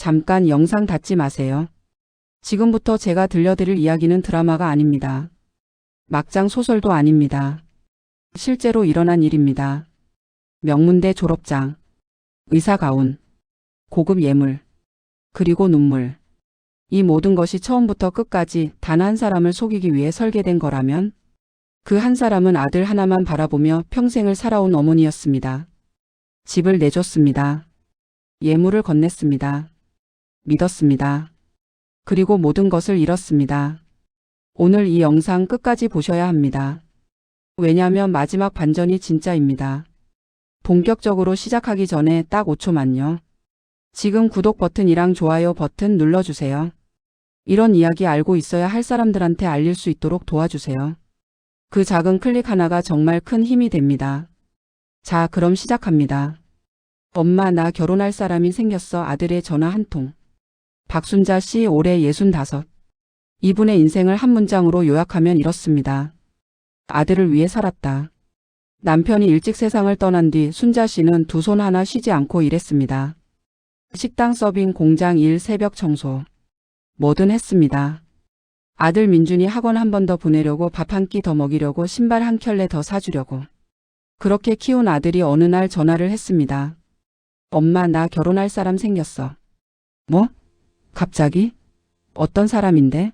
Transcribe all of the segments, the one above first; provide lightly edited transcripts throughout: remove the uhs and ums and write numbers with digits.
잠깐 영상 닫지 마세요. 지금부터 제가 들려드릴 이야기는 드라마가 아닙니다. 막장 소설도 아닙니다. 실제로 일어난 일입니다. 명문대 졸업장, 의사 가운, 고급 예물, 그리고 눈물. 이 모든 것이 처음부터 끝까지 단 한 사람을 속이기 위해 설계된 거라면 그 한 사람은 아들 하나만 바라보며 평생을 살아온 어머니였습니다. 집을 내줬습니다. 예물을 건넸습니다. 믿었습니다. 그리고 모든 것을 잃었습니다. 오늘 이 영상 끝까지 보셔야 합니다. 왜냐하면 마지막 반전이 진짜입니다. 본격적으로 시작하기 전에 딱 5초만요. 지금 구독 버튼이랑 좋아요 버튼 눌러주세요. 이런 이야기 알고 있어야 할 사람들한테 알릴 수 있도록 도와주세요. 그 작은 클릭 하나가 정말 큰 힘이 됩니다. 자, 그럼 시작합니다. 엄마, 나 결혼할 사람이 생겼어. 아들의 전화 한 통. 박순자 씨, 올해 65. 이분의 인생을 한 문장으로 요약하면 이렇습니다. 아들을 위해 살았다. 남편이 일찍 세상을 떠난 뒤 순자 씨는 두 손 하나 쉬지 않고 일했습니다. 식당 서빙, 공장 일, 새벽 청소. 뭐든 했습니다. 아들 민준이 학원 한 번 더 보내려고, 밥 한 끼 더 먹이려고, 신발 한 켤레 더 사주려고. 그렇게 키운 아들이 어느 날 전화를 했습니다. 엄마, 나 결혼할 사람 생겼어. 뭐? 갑자기? 어떤 사람인데?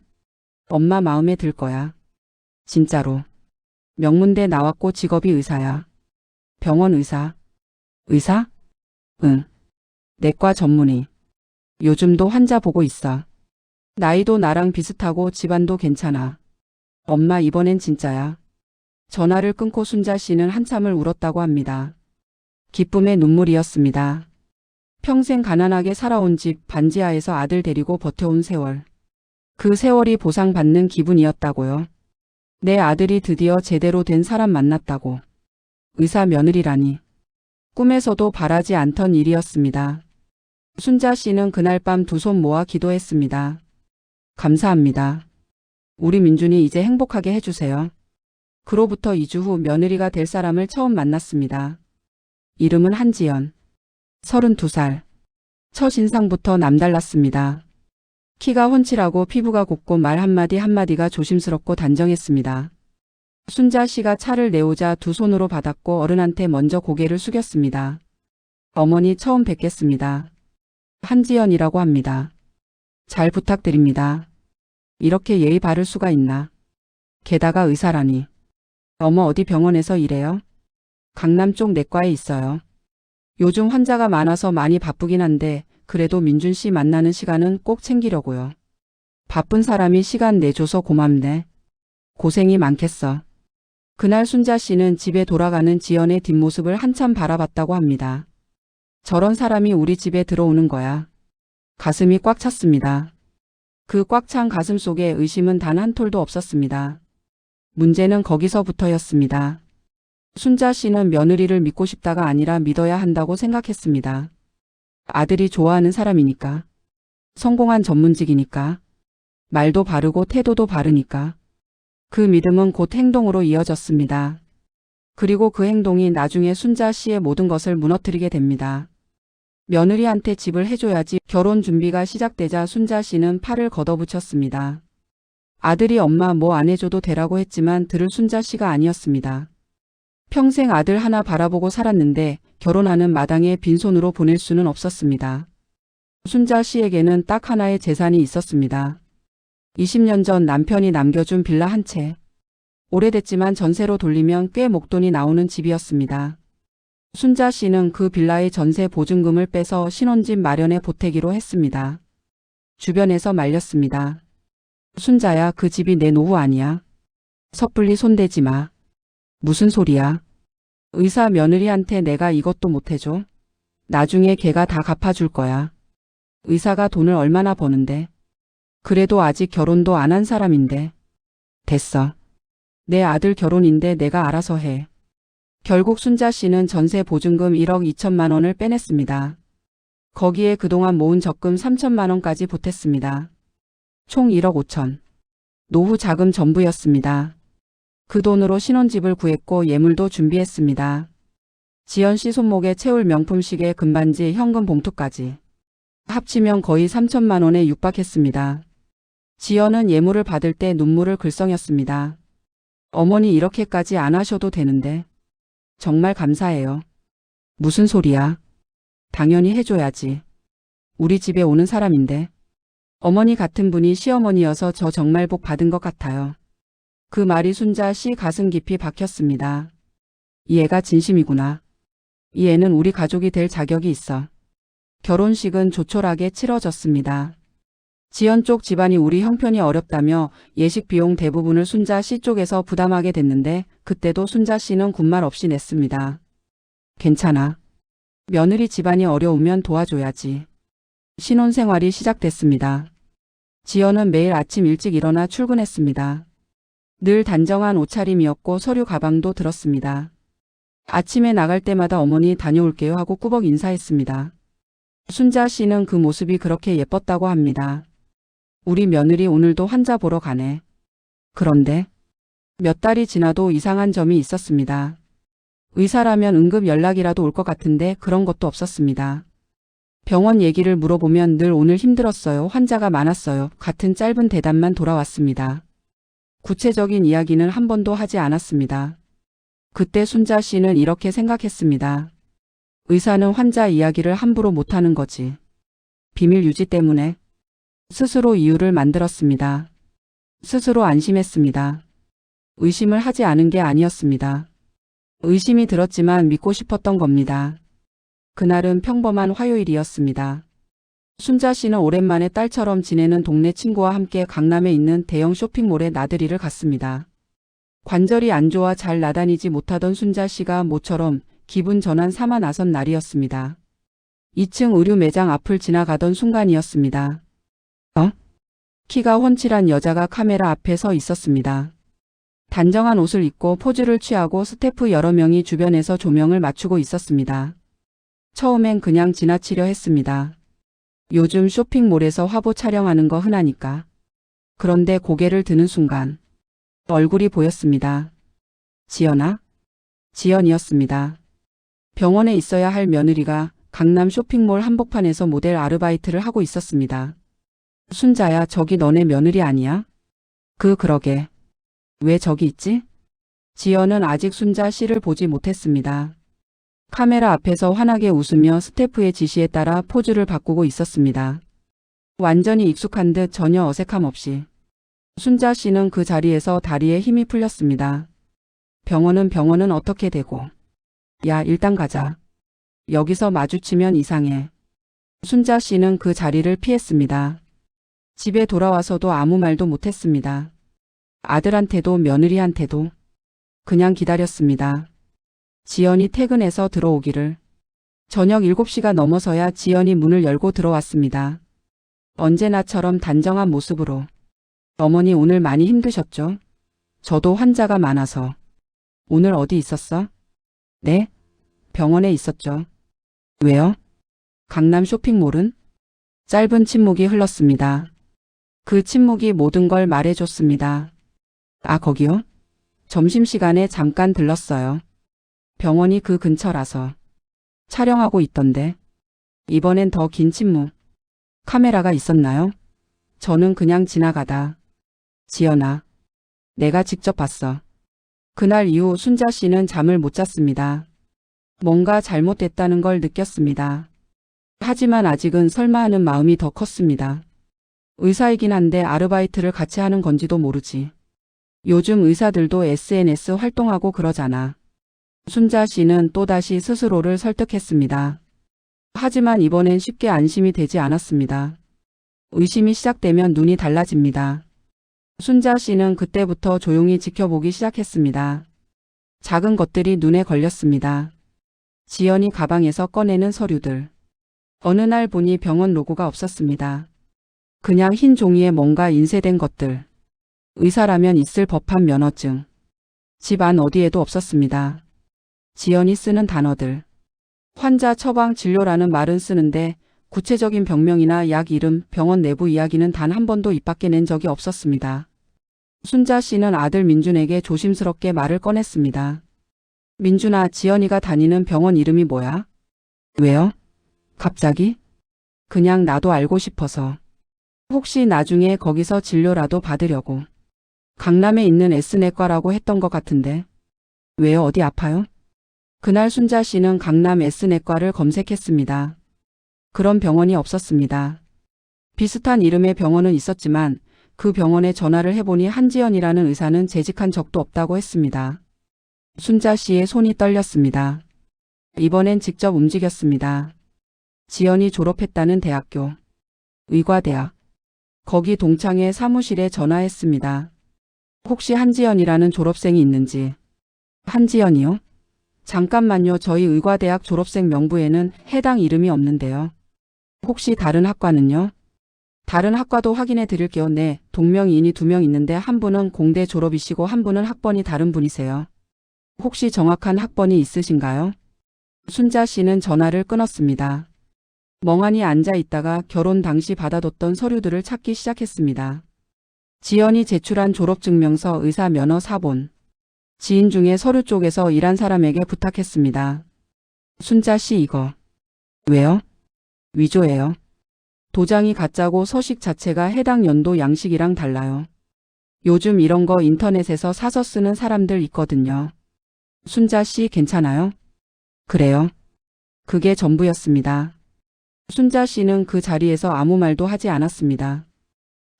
엄마 마음에 들 거야. 진짜로. 명문대 나왔고 직업이 의사야. 병원 의사. 의사? 응. 내과 전문의. 요즘도 환자 보고 있어. 나이도 나랑 비슷하고 집안도 괜찮아. 엄마, 이번엔 진짜야. 전화를 끊고 순자 씨는 한참을 울었다고 합니다. 기쁨의 눈물이었습니다. 평생 가난하게 살아온 집 반지하에서 아들 데리고 버텨온 세월. 그 세월이 보상받는 기분이었다고요. 내 아들이 드디어 제대로 된 사람 만났다고. 의사 며느리라니. 꿈에서도 바라지 않던 일이었습니다. 순자 씨는 그날 밤 두 손 모아 기도했습니다. 감사합니다. 우리 민준이 이제 행복하게 해주세요. 그로부터 2주 후 며느리가 될 사람을 처음 만났습니다. 이름은 한지연. 32살. 첫 인상부터 남달랐습니다. 키가 훤칠하고 피부가 곱고 말 한마디 한마디가 조심스럽고 단정했습니다. 순자 씨가 차를 내오자 두 손으로 받았고 어른한테 먼저 고개를 숙였습니다. 어머니, 처음 뵙겠습니다. 한지연이라고 합니다. 잘 부탁드립니다. 이렇게 예의 바를 수가 있나. 게다가 의사라니. 어머, 어디 병원에서 일해요? 강남 쪽 내과에 있어요. 요즘 환자가 많아서 많이 바쁘긴 한데 그래도 민준 씨 만나는 시간은 꼭 챙기려고요. 바쁜 사람이 시간 내줘서 고맙네. 고생이 많겠어. 그날 순자 씨는 집에 돌아가는 지연의 뒷모습을 한참 바라봤다고 합니다. 저런 사람이 우리 집에 들어오는 거야. 가슴이 꽉 찼습니다. 그 꽉 찬 가슴 속에 의심은 단 한 톨도 없었습니다. 문제는 거기서부터였습니다. 순자 씨는 며느리를 믿고 싶다가 아니라 믿어야 한다고 생각했습니다. 아들이 좋아하는 사람이니까. 성공한 전문직이니까. 말도 바르고 태도도 바르니까. 그 믿음은 곧 행동으로 이어졌습니다. 그리고 그 행동이 나중에 순자 씨의 모든 것을 무너뜨리게 됩니다. 며느리한테 집을 해줘야지. 결혼 준비가 시작되자 순자 씨는 팔을 걷어붙였습니다. 아들이 엄마 뭐 안 해줘도 되라고 했지만 들을 순자 씨가 아니었습니다. 평생 아들 하나 바라보고 살았는데 결혼하는 마당에 빈손으로 보낼 수는 없었습니다. 순자 씨에게는 딱 하나의 재산이 있었습니다. 20년 전 남편이 남겨준 빌라 한 채. 오래됐지만 전세로 돌리면 꽤 목돈이 나오는 집이었습니다. 순자 씨는 그 빌라의 전세 보증금을 빼서 신혼집 마련에 보태기로 했습니다. 주변에서 말렸습니다. 순자야, 그 집이 내 노후 아니야. 섣불리 손대지 마. 무슨 소리야. 의사 며느리한테 내가 이것도 못 해줘? 나중에 걔가 다 갚아줄 거야. 의사가 돈을 얼마나 버는데. 그래도 아직 결혼도 안 한 사람인데. 됐어. 내 아들 결혼인데 내가 알아서 해. 결국 순자 씨는 전세 보증금 1억 2천만 원을 빼냈습니다. 거기에 그동안 모은 적금 3천만 원까지 보탰습니다. 총 1억 5천. 노후 자금 전부였습니다. 그 돈으로 신혼집을 구했고 예물도 준비했습니다. 지연 씨 손목에 채울 명품 시계, 금반지, 현금 봉투까지. 합치면 거의 3천만 원에 육박했습니다. 지연은 예물을 받을 때 눈물을 글썽였습니다. 어머니 이렇게까지 안 하셔도 되는데. 정말 감사해요. 무슨 소리야. 당연히 해줘야지. 우리 집에 오는 사람인데. 어머니 같은 분이 시어머니여서 저 정말 복 받은 것 같아요. 그 말이 순자 씨 가슴 깊이 박혔습니다. 이 애가 진심이구나. 이 애는 우리 가족이 될 자격이 있어. 결혼식은 조촐하게 치러졌습니다. 지연 쪽 집안이 우리 형편이 어렵다며 예식 비용 대부분을 순자 씨 쪽에서 부담하게 됐는데 그때도 순자 씨는 군말 없이 냈습니다. 괜찮아. 며느리 집안이 어려우면 도와줘야지. 신혼생활이 시작됐습니다. 지연은 매일 아침 일찍 일어나 출근했습니다. 늘 단정한 옷차림이었고 서류 가방도 들었습니다. 아침에 나갈 때마다 어머니 다녀올게요 하고 꾸벅 인사했습니다. 순자 씨는 그 모습이 그렇게 예뻤다고 합니다. 우리 며느리 오늘도 환자 보러 가네. 그런데 몇 달이 지나도 이상한 점이 있었습니다. 의사라면 응급 연락이라도 올 것 같은데 그런 것도 없었습니다. 병원 얘기를 물어보면 늘 오늘 힘들었어요. 환자가 많았어요. 같은 짧은 대답만 돌아왔습니다. 구체적인 이야기는 한 번도 하지 않았습니다. 그때 순자 씨는 이렇게 생각했습니다. 의사는 환자 이야기를 함부로 못하는 거지. 비밀 유지 때문에. 스스로 이유를 만들었습니다. 스스로 안심했습니다. 의심을 하지 않은 게 아니었습니다. 의심이 들었지만 믿고 싶었던 겁니다. 그날은 평범한 화요일이었습니다. 순자 씨는 오랜만에 딸처럼 지내는 동네 친구와 함께 강남에 있는 대형 쇼핑몰에 나들이를 갔습니다. 관절이 안 좋아 잘 나다니지 못하던 순자 씨가 모처럼 기분 전환 삼아 나선 날이었습니다. 2층 의류 매장 앞을 지나가던 순간이었습니다. 키가 훤칠한 여자가 카메라 앞에 서 있었습니다. 단정한 옷을 입고 포즈를 취하고 스태프 여러 명이 주변에서 조명을 맞추고 있었습니다. 처음엔 그냥 지나치려 했습니다. 요즘 쇼핑몰에서 화보 촬영하는 거 흔하니까. 그런데 고개를 드는 순간 얼굴이 보였습니다. 지연아? 지연이었습니다. 병원에 있어야 할 며느리가 강남 쇼핑몰 한복판에서 모델 아르바이트를 하고 있었습니다. 순자야, 저기 너네 며느리 아니야? 그러게. 왜 저기 있지? 지연은 아직 순자 씨를 보지 못했습니다. 카메라 앞에서 환하게 웃으며 스태프의 지시에 따라 포즈를 바꾸고 있었습니다. 완전히 익숙한 듯 전혀 어색함 없이. 순자 씨는 그 자리에서 다리에 힘이 풀렸습니다. 병원은 어떻게 되고. 야, 일단 가자. 여기서 마주치면 이상해. 순자 씨는 그 자리를 피했습니다. 집에 돌아와서도 아무 말도 못했습니다. 아들한테도 며느리한테도. 그냥 기다렸습니다. 지연이 퇴근해서 들어오기를. 저녁 7시가 넘어서야 지연이 문을 열고 들어왔습니다. 언제나처럼 단정한 모습으로. 어머니 오늘 많이 힘드셨죠? 저도 환자가 많아서. 오늘 어디 있었어? 네? 병원에 있었죠. 왜요? 강남 쇼핑몰은? 짧은 침묵이 흘렀습니다. 그 침묵이 모든 걸 말해줬습니다. 아, 거기요? 점심시간에 잠깐 들렀어요. 병원이 그 근처라서. 촬영하고 있던데. 이번엔 더 긴 침묵. 카메라가 있었나요? 저는 그냥 지나가다. 지연아. 내가 직접 봤어. 그날 이후 순자 씨는 잠을 못 잤습니다. 뭔가 잘못됐다는 걸 느꼈습니다. 하지만 아직은 설마 하는 마음이 더 컸습니다. 의사이긴 한데 아르바이트를 같이 하는 건지도 모르지. 요즘 의사들도 SNS 활동하고 그러잖아. 순자 씨는 또다시 스스로를 설득했습니다. 하지만 이번엔 쉽게 안심이 되지 않았습니다. 의심이 시작되면 눈이 달라집니다. 순자 씨는 그때부터 조용히 지켜보기 시작했습니다. 작은 것들이 눈에 걸렸습니다. 지연이 가방에서 꺼내는 서류들. 어느 날 보니 병원 로고가 없었습니다. 그냥 흰 종이에 뭔가 인쇄된 것들. 의사라면 있을 법한 면허증. 집 안 어디에도 없었습니다. 지연이 쓰는 단어들. 환자 처방 진료라는 말은 쓰는데 구체적인 병명이나 약 이름, 병원 내부 이야기는 단 한 번도 입 밖에 낸 적이 없었습니다. 순자 씨는 아들 민준에게 조심스럽게 말을 꺼냈습니다. 민준아, 지연이가 다니는 병원 이름이 뭐야? 왜요? 갑자기? 그냥 나도 알고 싶어서. 혹시 나중에 거기서 진료라도 받으려고. 강남에 있는 S내과라고 했던 것 같은데. 왜요? 어디 아파요? 그날 순자 씨는 강남 S내과를 검색했습니다. 그런 병원이 없었습니다. 비슷한 이름의 병원은 있었지만 그 병원에 전화를 해보니 한지연이라는 의사는 재직한 적도 없다고 했습니다. 순자 씨의 손이 떨렸습니다. 이번엔 직접 움직였습니다. 지연이 졸업했다는 대학교. 의과대학. 거기 동창회 사무실에 전화했습니다. 혹시 한지연이라는 졸업생이 있는지. 한지연이요? 잠깐만요. 저희 의과대학 졸업생 명부에는 해당 이름이 없는데요. 혹시 다른 학과는요? 다른 학과도 확인해 드릴게요. 네, 동명이인이 2명 있는데 한 분은 공대 졸업이시고 한 분은 학번이 다른 분이세요. 혹시 정확한 학번이 있으신가요? 순자 씨는 전화를 끊었습니다. 멍하니 앉아 있다가 결혼 당시 받아뒀던 서류들을 찾기 시작했습니다. 지연이 제출한 졸업증명서, 의사 면허 사본. 지인 중에 서류 쪽에서 일한 사람에게 부탁했습니다. 순자 씨 이거. 왜요? 위조예요. 도장이 가짜고 서식 자체가 해당 연도 양식이랑 달라요. 요즘 이런 거 인터넷에서 사서 쓰는 사람들 있거든요. 순자 씨 괜찮아요? 그래요. 그게 전부였습니다. 순자 씨는 그 자리에서 아무 말도 하지 않았습니다.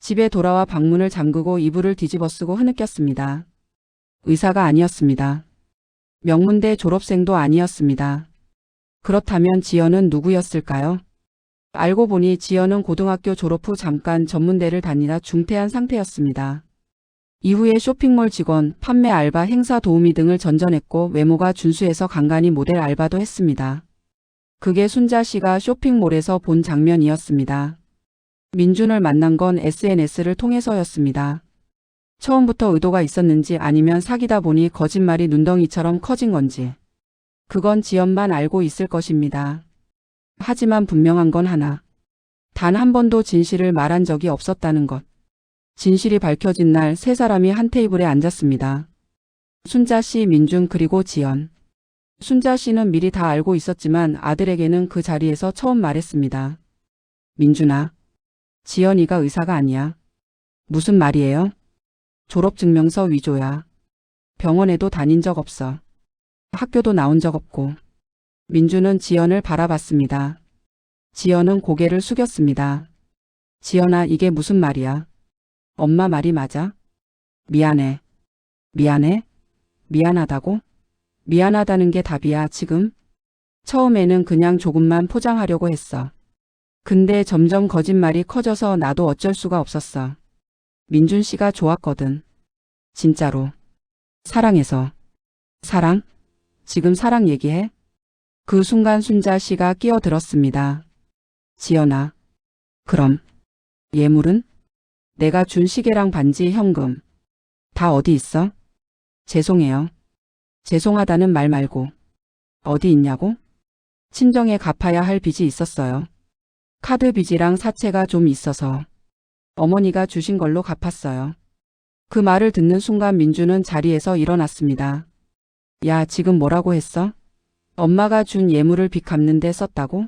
집에 돌아와 방문을 잠그고 이불을 뒤집어쓰고 흐느꼈습니다. 의사가 아니었습니다. 명문대 졸업생도 아니었습니다. 그렇다면 지연은 누구였을까요? 알고 보니 지연은 고등학교 졸업 후 잠깐 전문대를 다니다 중퇴한 상태였습니다. 이후에 쇼핑몰 직원, 판매 알바, 행사 도우미 등을 전전했고 외모가 준수해서 간간히 모델 알바도 했습니다. 그게 순자 씨가 쇼핑몰에서 본 장면이었습니다. 민준을 만난 건 SNS를 통해서였습니다. 처음부터 의도가 있었는지 아니면 사귀다 보니 거짓말이 눈덩이처럼 커진 건지. 그건 지연만 알고 있을 것입니다. 하지만 분명한 건 하나. 단 한 번도 진실을 말한 적이 없었다는 것. 진실이 밝혀진 날 세 사람이 한 테이블에 앉았습니다. 순자 씨, 민준 그리고 지연. 순자 씨는 미리 다 알고 있었지만 아들에게는 그 자리에서 처음 말했습니다. 민준아, 지연이가 의사가 아니야. 무슨 말이에요? 졸업증명서 위조야. 병원에도 다닌 적 없어. 학교도 나온 적 없고. 민준은 지연을 바라봤습니다. 지연은 고개를 숙였습니다. 지연아, 이게 무슨 말이야? 엄마 말이 맞아? 미안해. 미안해? 미안하다고? 미안하다는 게 답이야, 지금? 처음에는 그냥 조금만 포장하려고 했어. 근데 점점 거짓말이 커져서 나도 어쩔 수가 없었어. 민준 씨가 좋았거든. 진짜로. 사랑해서. 사랑? 지금 사랑 얘기해? 그 순간 순자 씨가 끼어들었습니다. 지연아. 그럼. 예물은? 내가 준 시계랑 반지, 현금. 다 어디 있어? 죄송해요. 죄송하다는 말 말고. 어디 있냐고? 친정에 갚아야 할 빚이 있었어요. 카드 빚이랑 사채가 좀 있어서. 어머니가 주신 걸로 갚았어요. 그 말을 듣는 순간 민주는 자리에서 일어났습니다. 야, 지금 뭐라고 했어? 엄마가 준 예물을 빚 갚는 데 썼다고?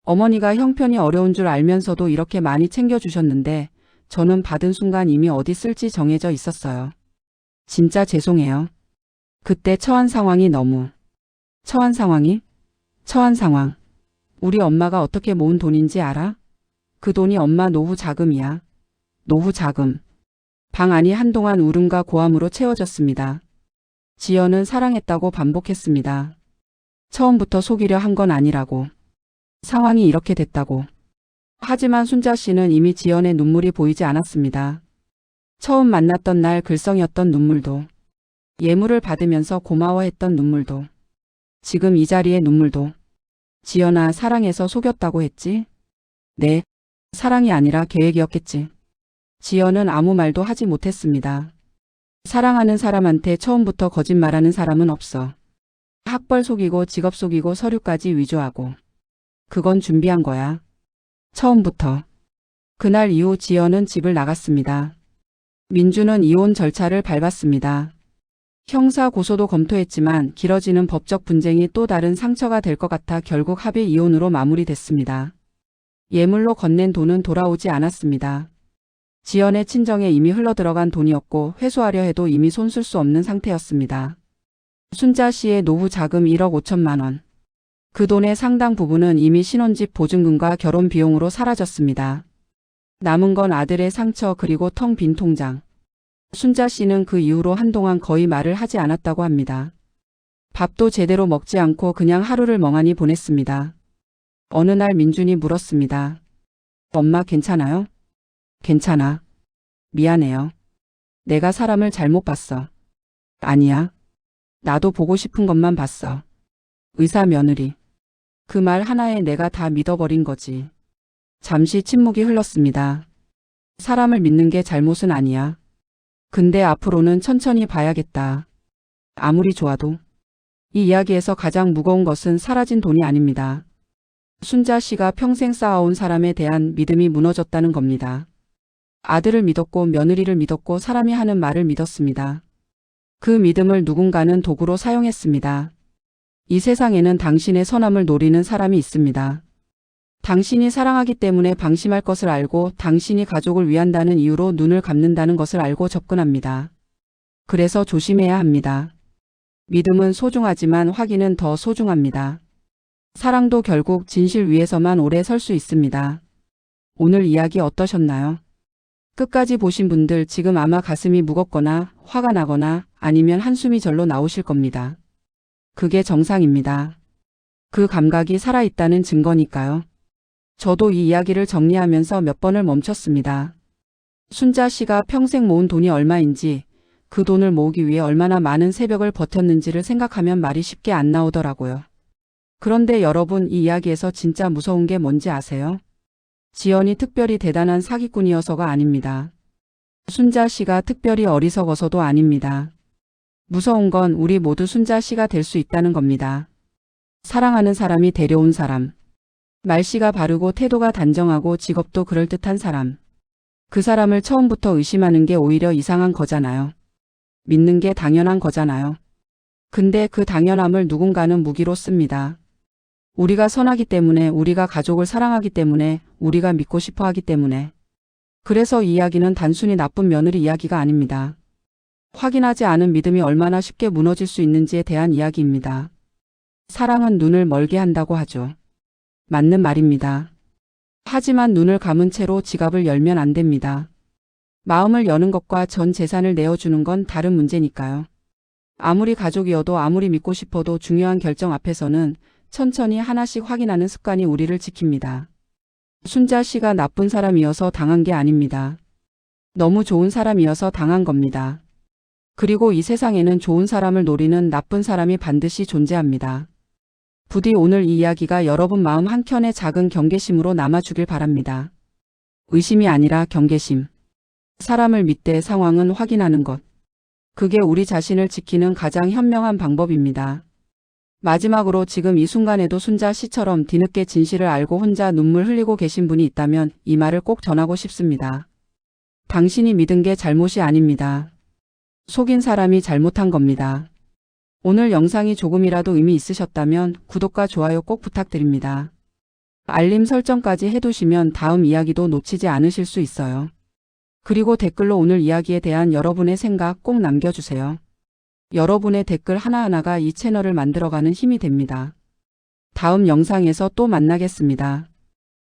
어머니가 형편이 어려운 줄 알면서도 이렇게 많이 챙겨주셨는데 저는 받은 순간 이미 어디 쓸지 정해져 있었어요. 진짜 죄송해요. 그때 처한 상황이 너무. 처한 상황이? 처한 상황. 우리 엄마가 어떻게 모은 돈인지 알아? 그 돈이 엄마 노후 자금이야. 노후 자금. 방 안이 한동안 울음과 고함으로 채워졌습니다. 지연은 사랑했다고 반복했습니다. 처음부터 속이려 한 건 아니라고. 상황이 이렇게 됐다고. 하지만 순자 씨는 이미 지연의 눈물이 보이지 않았습니다. 처음 만났던 날 글썽였던 눈물도. 예물을 받으면서 고마워했던 눈물도. 지금 이 자리의 눈물도. 지연아, 사랑해서 속였다고 했지? 네. 사랑이 아니라 계획이었겠지. 지연은 아무 말도 하지 못했습니다. 사랑하는 사람한테 처음부터 거짓말하는 사람은 없어. 학벌 속이고 직업 속이고 서류까지 위조하고. 그건 준비한 거야. 처음부터. 그날 이후 지연은 집을 나갔습니다. 민주는 이혼 절차를 밟았습니다. 형사 고소도 검토했지만 길어지는 법적 분쟁이 또 다른 상처가 될 것 같아 결국 합의 이혼으로 마무리됐습니다. 예물로 건넨 돈은 돌아오지 않았습니다. 지연의 친정에 이미 흘러들어간 돈이었고 회수하려 해도 이미 손쓸 수 없는 상태였습니다. 순자 씨의 노후 자금 1억 5천만 원. 그 돈의 상당 부분은 이미 신혼집 보증금과 결혼 비용으로 사라졌습니다. 남은 건 아들의 상처 그리고 텅 빈 통장. 순자 씨는 그 이후로 한동안 거의 말을 하지 않았다고 합니다. 밥도 제대로 먹지 않고 그냥 하루를 멍하니 보냈습니다. 어느 날 민준이 물었습니다. 엄마 괜찮아요? 괜찮아. 미안해요. 내가 사람을 잘못 봤어. 아니야. 나도 보고 싶은 것만 봤어. 의사 며느리. 그 말 하나에 내가 다 믿어버린 거지. 잠시 침묵이 흘렀습니다. 사람을 믿는 게 잘못은 아니야. 근데 앞으로는 천천히 봐야겠다. 아무리 좋아도. 이 이야기에서 가장 무거운 것은 사라진 돈이 아닙니다. 순자 씨가 평생 쌓아온 사람에 대한 믿음이 무너졌다는 겁니다. 아들을 믿었고 며느리를 믿었고 사람이 하는 말을 믿었습니다. 그 믿음을 누군가는 도구로 사용했습니다. 이 세상에는 당신의 선함을 노리는 사람이 있습니다. 당신이 사랑하기 때문에 방심할 것을 알고 당신이 가족을 위한다는 이유로 눈을 감는다는 것을 알고 접근합니다. 그래서 조심해야 합니다. 믿음은 소중하지만 확인은 더 소중합니다. 사랑도 결국 진실 위에서만 오래 설 수 있습니다. 오늘 이야기 어떠셨나요? 끝까지 보신 분들 지금 아마 가슴이 무겁거나 화가 나거나 아니면 한숨이 절로 나오실 겁니다. 그게 정상입니다. 그 감각이 살아있다는 증거니까요. 저도 이 이야기를 정리하면서 몇 번을 멈췄습니다. 순자 씨가 평생 모은 돈이 얼마인지, 그 돈을 모으기 위해 얼마나 많은 새벽을 버텼는지를 생각하면 말이 쉽게 안 나오더라고요. 그런데 여러분, 이 이야기에서 진짜 무서운 게 뭔지 아세요? 지연이 특별히 대단한 사기꾼이어서가 아닙니다. 순자 씨가 특별히 어리석어서도 아닙니다. 무서운 건 우리 모두 순자 씨가 될 수 있다는 겁니다. 사랑하는 사람이 데려온 사람. 말씨가 바르고 태도가 단정하고 직업도 그럴듯한 사람. 그 사람을 처음부터 의심하는 게 오히려 이상한 거잖아요. 믿는 게 당연한 거잖아요. 근데 그 당연함을 누군가는 무기로 씁니다. 우리가 선하기 때문에, 우리가 가족을 사랑하기 때문에, 우리가 믿고 싶어 하기 때문에. 그래서 이 이야기는 단순히 나쁜 며느리 이야기가 아닙니다. 확인하지 않은 믿음이 얼마나 쉽게 무너질 수 있는지에 대한 이야기입니다. 사랑은 눈을 멀게 한다고 하죠. 맞는 말입니다. 하지만 눈을 감은 채로 지갑을 열면 안 됩니다. 마음을 여는 것과 전 재산을 내어주는 건 다른 문제니까요. 아무리 가족이어도 아무리 믿고 싶어도 중요한 결정 앞에서는 천천히 하나씩 확인하는 습관이 우리를 지킵니다. 순자 씨가 나쁜 사람이어서 당한 게 아닙니다. 너무 좋은 사람이어서 당한 겁니다. 그리고 이 세상에는 좋은 사람을 노리는 나쁜 사람이 반드시 존재합니다. 부디 오늘 이 이야기가 여러분 마음 한켠에 작은 경계심으로 남아주길 바랍니다. 의심이 아니라 경계심. 사람을 믿되 상황은 확인하는 것. 그게 우리 자신을 지키는 가장 현명한 방법입니다. 마지막으로 지금 이 순간에도 순자 씨처럼 뒤늦게 진실을 알고 혼자 눈물 흘리고 계신 분이 있다면 이 말을 꼭 전하고 싶습니다. 당신이 믿은 게 잘못이 아닙니다. 속인 사람이 잘못한 겁니다. 오늘 영상이 조금이라도 의미 있으셨다면 구독과 좋아요 꼭 부탁드립니다. 알림 설정까지 해두시면 다음 이야기도 놓치지 않으실 수 있어요. 그리고 댓글로 오늘 이야기에 대한 여러분의 생각 꼭 남겨주세요. 여러분의 댓글 하나하나가 이 채널을 만들어가는 힘이 됩니다. 다음 영상에서 또 만나겠습니다.